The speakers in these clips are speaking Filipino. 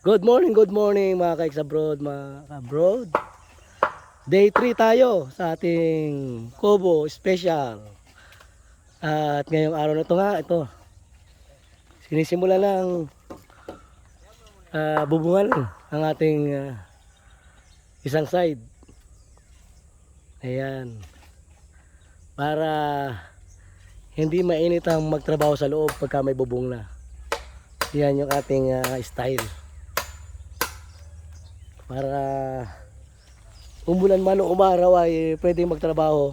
Good morning mga kaiks abroad, mga abroad. Day 3 tayo sa ating Kubo Special. At ngayong araw na to nga, ito. Sinisimula ng bubungan ang ating isang side. Ayan. Para hindi mainit ang magtrabaho sa loob pagka may bubong na. Yan yung ating style. Para umulan man o umaraw ay pwedeng magtrabaho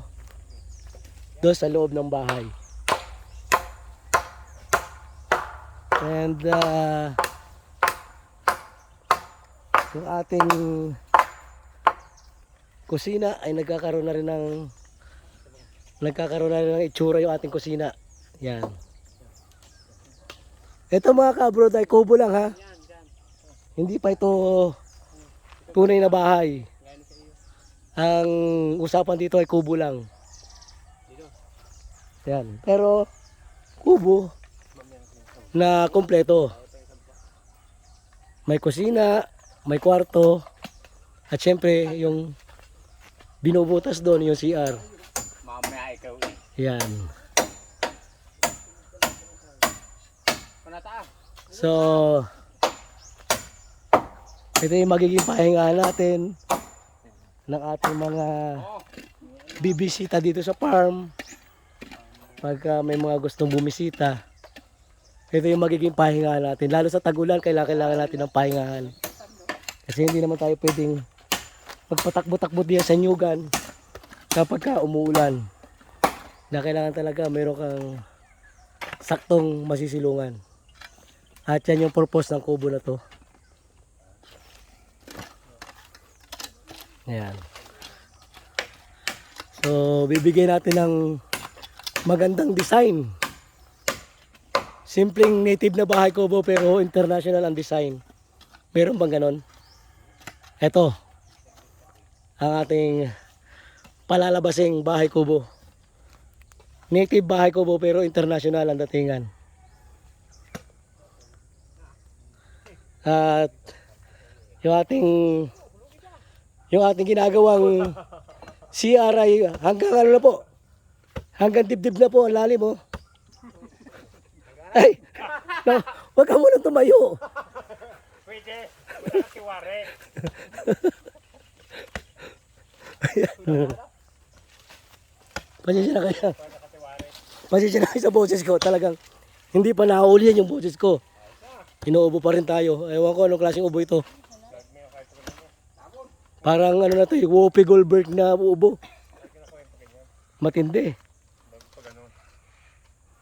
doon sa loob ng bahay. And yung ating kusina ay nagkakaroon na rin ng itsura yung ating kusina. Yan. Ito mga ka-abroad ay kubo lang ha. Hindi pa ito tunay na bahay. Ang usapan dito ay kubo lang. Yan. Pero kubo na kompleto. May kusina, may kwarto, at syempre yung binubutas doon yung CR. Mamaya ikaw eh. Yan. Panata. So ito yung magiging pahinga natin ng ating mga bibisita dito sa farm. Pagka may mga gustong bumisita, ito yung magiging pahinga natin. Lalo sa tag-ulan, kailangan natin ng pahingahan. Kasi hindi naman tayo pwedeng magpatakbo-takbo diyan sa nyugan kapag ka umuulan. Na kailangan talaga meron kang saktong masisilungan. At yan yung purpose ng kubo na to. Ayan. So, bibigyan natin ng magandang design. Simpleng native na bahay kubo pero international ang design. Meron bang ganon? Ito. Ang ating palalabasing bahay kubo. Native bahay kubo pero international ang datingan. At yung ating ginagawang CR ay hanggang ano na po, hanggang dibdib na po ang lalim oh. Ay, no, wag ka muna tumayo. Pwede. Wala kasi wari. Pasensya na kayo. Pasensya na kayo sa boses ko. Talagang hindi pa nahuli yan yung boses ko. Inuubo pa rin tayo. Ewan ko anong klaseng ubo ito. Parang ano na to, Whoopi Goldberg na ubo. Matindi.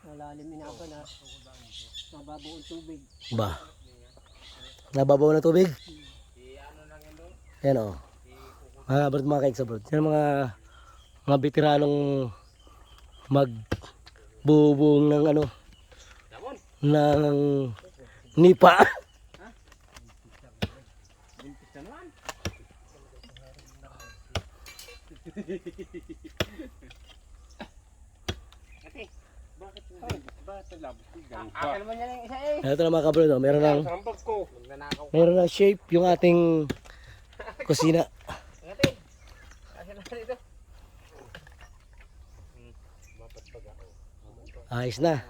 Malalim na ako na mababaw ang tubig. Ba? Nababaw na tubig? Yan o. Mga abroad, mga kaiks abroad. Yan mga veteranong magbubong ng ano, ng nipa. Akin mo niya ng isa eh. Ito na mga kabrod, oh. Sambag ko. Meron ng shape yung ating kusina. Ate. Akin na dito. Ayos na.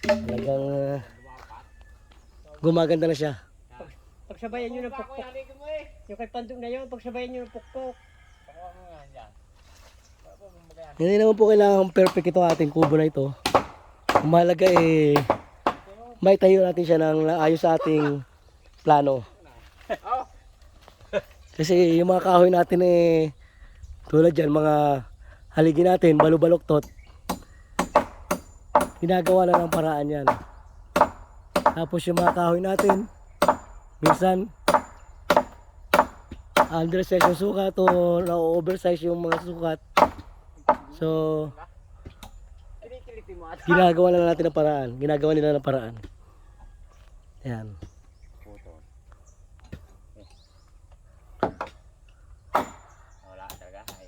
Talagang gumaganda na siya. Pagsabayan nyo ng pukpok. Yung kay Pandong na yun, pagsabayan nyo ng pukpok. Hindi naman po kailangan perfect itong ating kubo na ito. Ang mahalaga eh, may tayo natin siya ng ayos sa ating plano. Kasi yung mga kahoy natin eh, tulad dyan, mga haligi natin, balubaloktot. Ginagawa na ng paraan yan. Tapos yung mga kahoy natin, minsan, undersize yung sukat o na-oversize yung mga sukat. So, ginagawa na natin ng paraan. Ginagawa nila ng paraan. Ayan.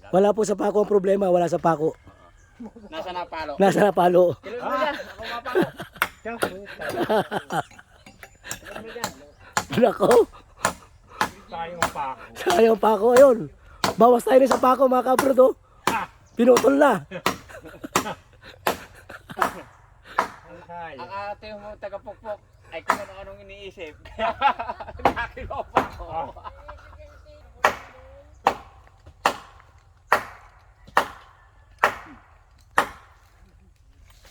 Wala po sa pako ang problema. Wala sa pako. Nasa napalo. Nasa napalo. Kilala mo yan. Ako mapalo. Nako, Sayang pa ako. sayang pa ako. Ayun, bawas tayo na sa pako mga kabrod oh. Pinutol na. Ang ate mo taga-pukpok ay kung ano-anong iniisip. Kaya nakilaw pa ako.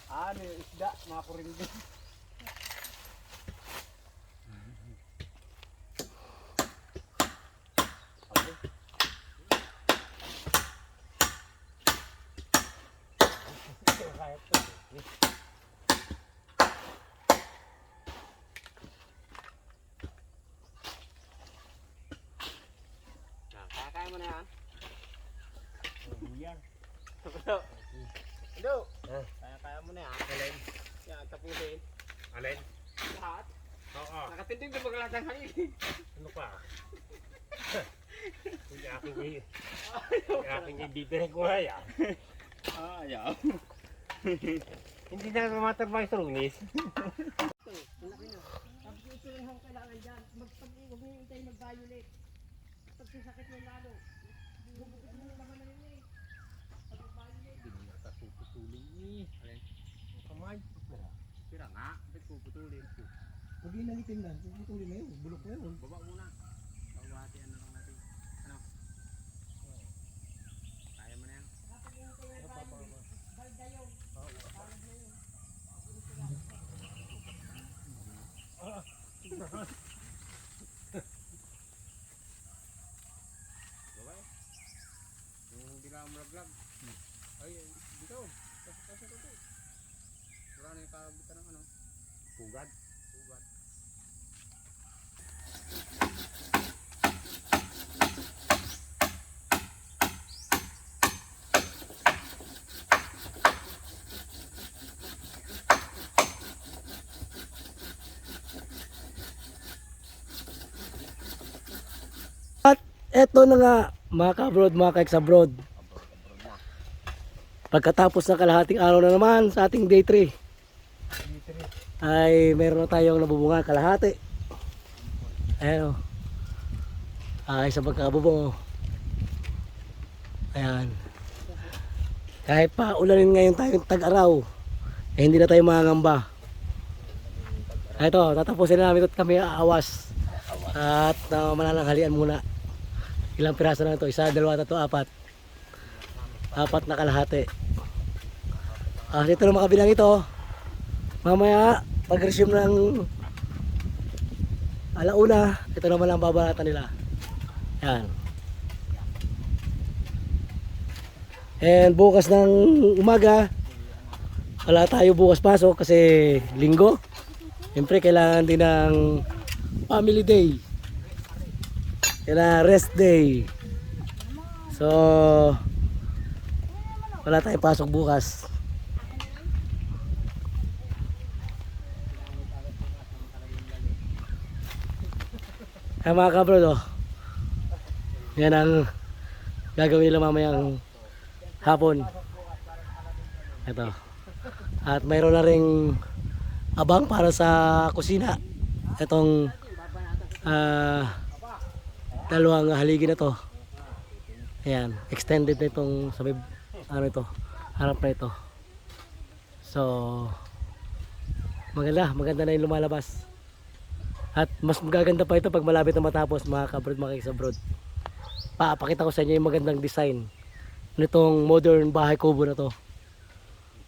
Ano yung isda? Makuring din. Kaya mo na yan. Hello. Kaya mo na yan. Alin? Yan, tapusin. Alin? Lahat. Oo. Nakatindig na maglahat ng hangin. Ano pa? Hindi aking ibibigay ko na yan. Ayaw. Hindi na tumatabay sa lunis. Tapos ito lang ang kailangan dyan. Huwag mo hintay mag-violate. Pag sasakit mo lalo. Bubukit mo naman na rin eh. Pag mag-violate. Hindi na tatuputulin ni. Alin? Kamay. Sira nga. Ba't puputulin? Huwag yung nangitin na, puputulin na yun, bulok na yun. Baba muna. Pagwatian na lang natin. Ano? Kaya mo na yan. Baba. Yung hindi ka malaglag. Ay, dito. Kasi ito. Wala na yung kabitan ng ano. Pugad. Pugad. At eto na nga mga ka-abroad, mga ka-ex-abroad. Pagkatapos ng kalahating araw na naman sa ating day 3 ay meron na tayong nabubunga kalahati. Ayan o. Ay sa pagkakabubong o. Ayan. Kahit pa ulanin ngayon tayong tag-araw, eh hindi na tayo mangangamba. Ito, tatapusin na namin ito at kami aawas. At manananghalian muna. Ilang piraso na ito? Isa, dalawa, tatlo, apat. Apat na kalahati. Dito na mga kabilang ito. Mamaya, pag-resume ng alauna, ito naman ang babalatan nila. Yan. And bukas ng umaga, wala tayo bukas pasok kasi linggo. Siyempre, kailangan din ng family day. Kailangan rest day. So, wala tayong pasok bukas. Ay mga kabrod oh. Yan ang gagawin nila mamayang hapon. Ito. At mayroon na ring abang para sa kusina. Itong dalawang haligi na to. Ayan, extended na itong sabi, ano ito, harap na ito. So, maganda na yung lumalabas. At mas magaganda pa ito pag malapit na matapos mga kabrod, mga kaisabroad. Pakita ko sa inyo yung magandang design nitong modern bahay kubo na to.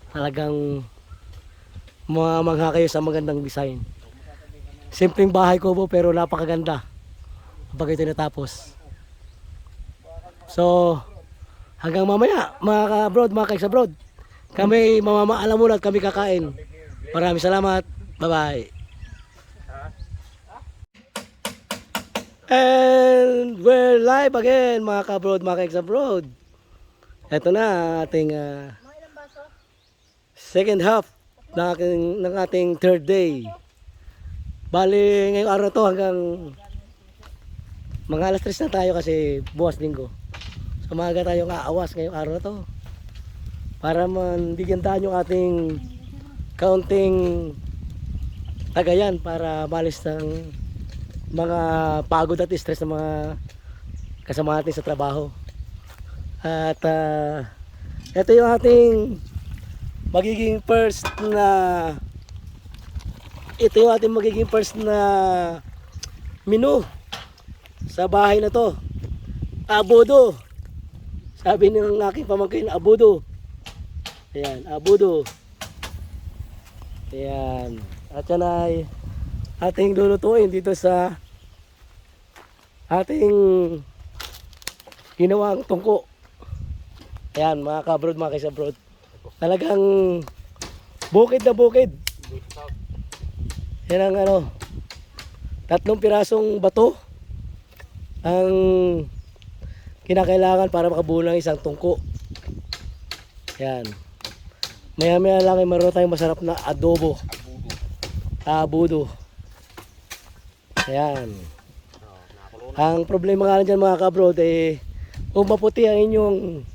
Talagang mamangha kayo sa magandang design. Simpleng bahay kubo pero napakaganda kapag ito natapos. So, hanggang mamaya mga kabrod, mga kaisabroad, kami mamamaalam muna at kami kakain. Maraming salamat. Bye-bye. And we're live again mga kabrod, mga kaisabroad. Ito na ating second half ng ating third day. Bali ngayong araw to hanggang mga alas 3 na tayo kasi bukas linggo. So maaga tayong aawas ngayong araw na to para mandigandaan yung ating kaunting tagayan para malis ng mga pagod at stress ng mga kasama natin sa trabaho. At ito yung ating magiging first na menu sa bahay na to. Abudo. Sabi ng aking pamangkin, abudo. Ayan, abudo. Ayan. At yan ay ating lulutuin dito sa ating ginawang tungko. Ayan, mga kabrod, mga kaisabrod. Talagang bukid na bukid. Yan ang 3 pirasong bato ang kinakailangan para makabuo ng isang tungko. Yan. Maya-maya lang ay meron tayong masarap na adobo. Abudo. Ayan. Ang problema nga dyan mga kabrod ay kung maputi ang inyong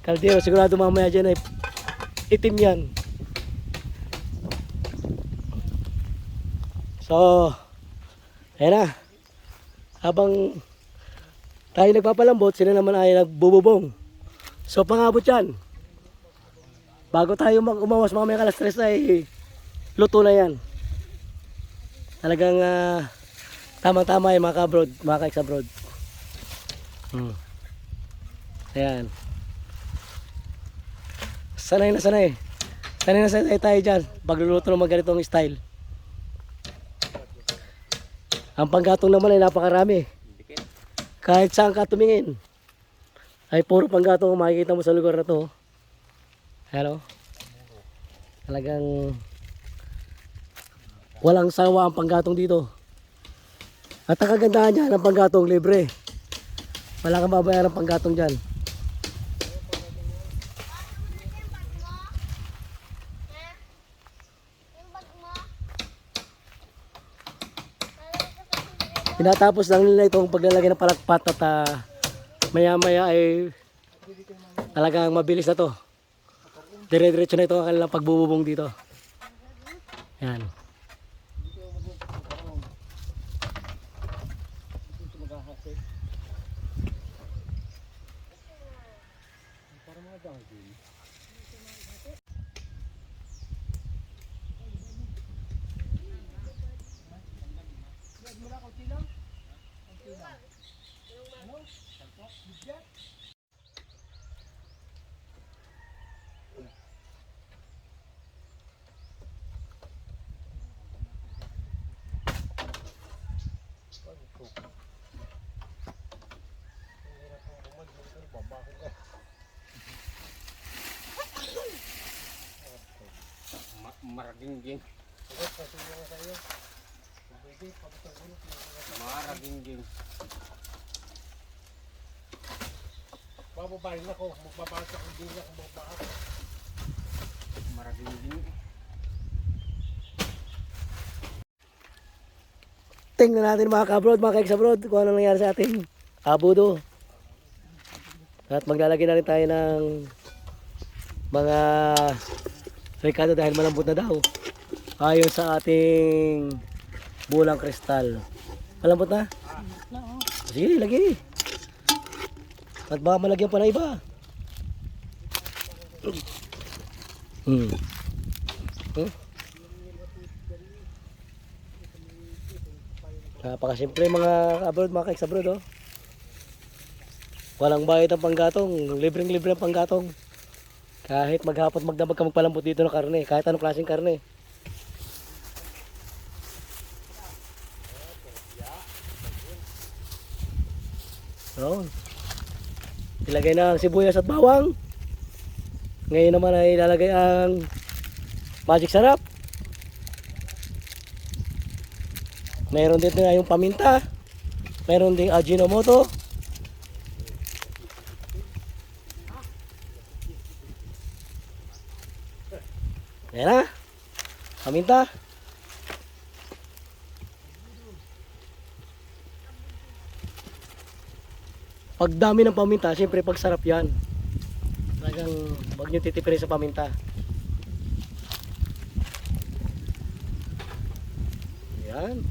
kaldero, sigurado mamaya dyan ay itim yan. So, ayan na. Habang tayo nagpapalambot, sila naman ay nagbububong. So, pangabot yan. Bago tayo umawas mamaya alas 3 ay luto na yan. Talagang tamang-tama yung mga kabrod, mga kaeksabrod. Ayan. Sanay na sanay. Sanay na sanay tayo dyan. Pagluluto ng mga ganitong style. Ang panggatong naman ay napakarami. Kahit saan ka tumingin, ay puro panggatong ang makikita mo sa lugar na to. Hello? Talagang walang sawa ang panggatong dito. At ang kagandahan dyan, ang panggatong libre. Wala kang babayaran ng panggatong dyan. Tinatapos lang nila itong paglalagay ng palakpat at maya-maya ay talagang mabilis na to. Dire-diretso na ito ang kanilang pagbububong dito. Yan. Maragingging. Maragingging. Bababahin ako, magbabasa ko din ako magbabasa. Maragingging. Tingnan natin mga kabrod, mga kaeksabrod, kung ano nangyari sa ating abudo. At maglalagay na rin tayo ng mga rekado dahil malambot na daw. Ayon sa ating bulang kristal. Malambot na? Sige, lagi. At baka malagyan pa na iba. Napakasimple mga kabrod, mga kaeksabrod, oh. Walang bayad ang panggatong, libreng-libre ang panggatong. Kahit maghapon magdamag ka magpalambot dito ng karne, kahit anong klaseng karne. So, ilagay na ang sibuyas at bawang. Ngayon naman ay ilalagay ang magic sarap. Mayroon din na yung paminta. Mayroon ding Ajinomoto. Ayan na. Paminta. Pag dami ng paminta, siyempre pag sarap yan. Talagang huwag nyo titipirin sa paminta. Ayan.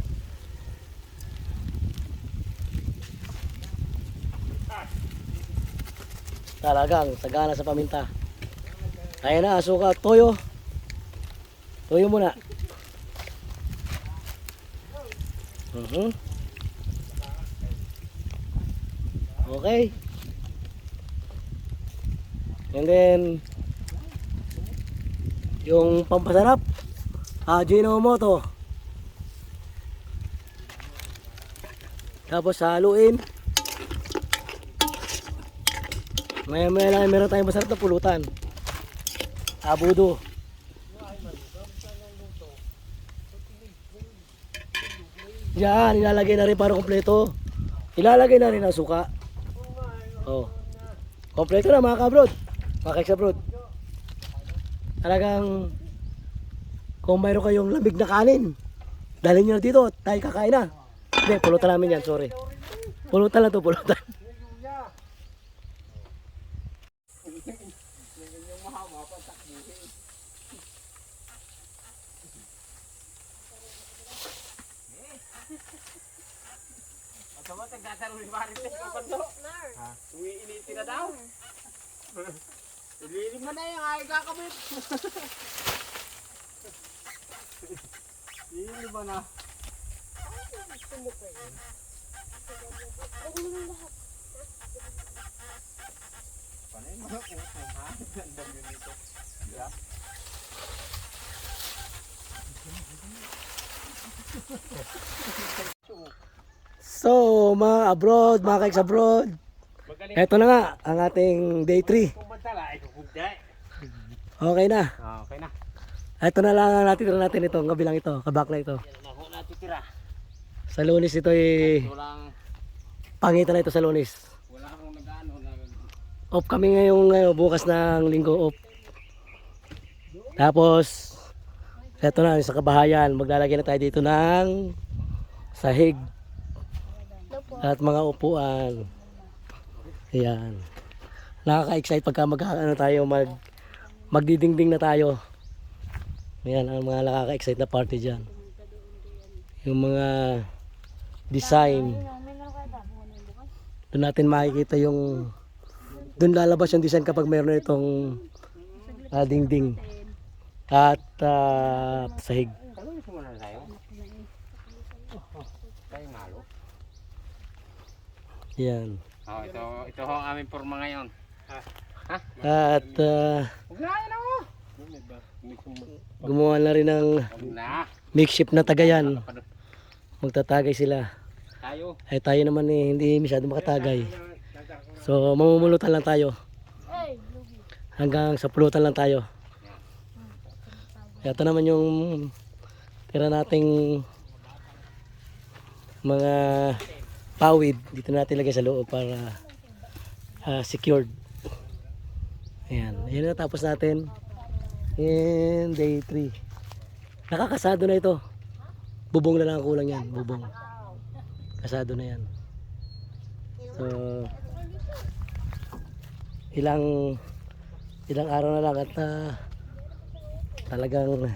Talagang sagana sa paminta. Ayan na, suka, toyo. Toyo muna. Okay. And then, yung pampasarap, Ajinomoto. Tapos haluin. Maya lang meron tayong masarap na pulutan. Abudo. Yan, ilalagay na rin para kompleto. Ilalagay na rin ang suka. Oh. Kompleto na mga kabrod. Mga kabrod. Talagang kung mayroon kayong lamig na kanin, dalhin nyo na dito, tayo kakain na. Hindi, pulutan namin yan, sorry. Pulutan lang to, pulutan. Umiiniti na daw. Ililim mo na yung ay kakabit. Ililim mo na. Panay mo na kung ha? Ang dami nito. Yeah. So, mga abroad, mga kaiks abroad. Eto na nga, ang ating day 3. Okay na. Okay na. Eto na lang ang natitira natin ito, ang kabilang ito, kabak na ito. Yan na ako natitira. Sa Lunes ito Walang, pangitan na ito sa Lunes. wala akong nag-ano. Off kami ngayon, bukas ng linggo off. Tapos, eto na, sa kabahayan, maglalagay na tayo dito ng sahig. At mga upuan. Ayan. Nakaka-excite pagka magdidingding na tayo. Ayan ang mga nakaka-excite na party dyan. Yung mga design. Doon natin makikita yung doon lalabas yung design kapag mayroon na itong dingding at sahig. Ano gusto mo na tayo? Tayo ngalo. Yan. Oh, ito ho ang aming forma ngayon. At Huwag na yan ako. gumawa na rin ng Huwag na. makeshift na tagayan. Magtatagay sila. Tayo. Ay tayo naman hindi masyado makatagay. So mamumulutan lang tayo. Hanggang sa pulutan lang tayo. Ito naman yung tira nating mga pawid. Dito natin lagay sa loob para secured. Ayan. Ayan na tapos natin. And day 3. Nakakasado na ito. Bubong na lang ang kulang yan. Bubong. Kasado na yan. So ilang araw na lang at talagang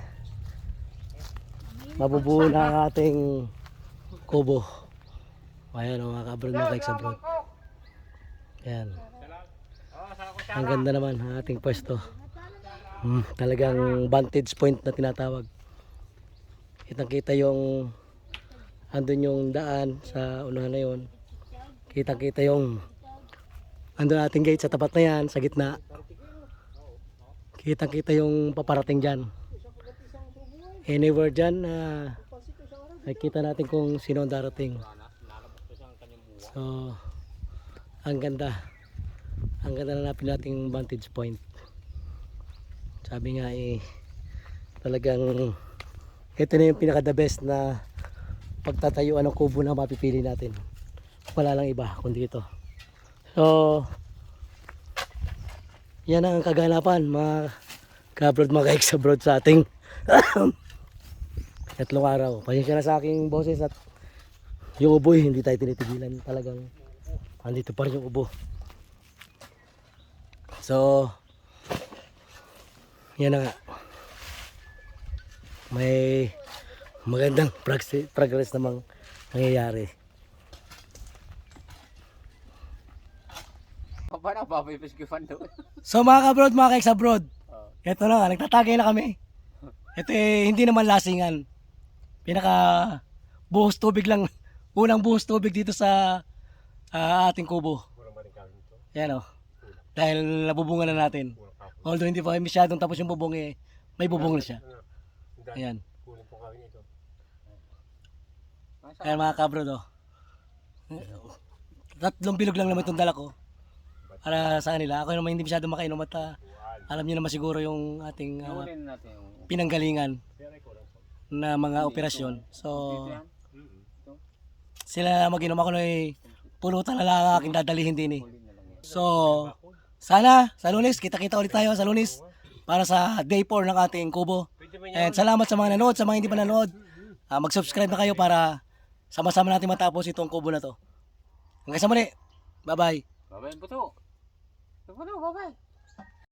mabubuo na ang ating kubo. Ayan mga kabrod, mga kaiks abroad. Ayan. Ang ganda naman ang ating pwesto. Talagang vantage point na tinatawag. Kitang kita yung andun yung daan sa unahan na yun. Kitang kita yung andun ating gate sa tapat na yan, sa gitna. Kitang kita yung paparating dyan. Anywhere dyan, nakikita natin kung sino ang darating. So, ang ganda. Ang ganda na natin vantage point. Sabi nga talagang ito na yung pinaka the best na pagtatayuan ng kubo na mapipili natin. Wala lang iba kundi ito. So, yan ang kaganapan mga ka-abroad, mga ka-ex-abroad sa ating 3 araw. Pasensya na sa aking boses at yung uboy hindi tayo tinitigilan, talagang andito pa rin yung ubo. So yan na nga, may magandang progress namang nangyayari. paano papipis ko fan doon? So mga kabrod, mga ka-ex-abroad, Oh. ito na nga, nagtatagay na kami. Ito hindi naman lasingan. Pinaka buhos tubig lang, unang buhos tubig dito sa ating kubo. Yan o. Dahil nabubunga na natin. Although hindi pa masyadong tapos yung bubong may bubong na siya. Ayan. Ayan mga kabrod o. 3 bilog lang naman itong dala ko. Para sa kanila. Ako naman hindi masyadong makainom at alam niyo naman siguro yung ating Inuulin natin yung... pinanggalingan na mga operasyon. So, sila mag-inom ako na pulutan na lang ang aking dadalihin din eh. So, sana sa Lunes, kita-kita ulit tayo sa Lunes para sa day 4 ng ating kubo. And salamat sa mga nanood, sa mga hindi pa nanood. Mag-subscribe na kayo para sama-sama natin matapos itong kubo na to. Hanggang sa muli. Bye-bye. Babay, buto. Buto, babay.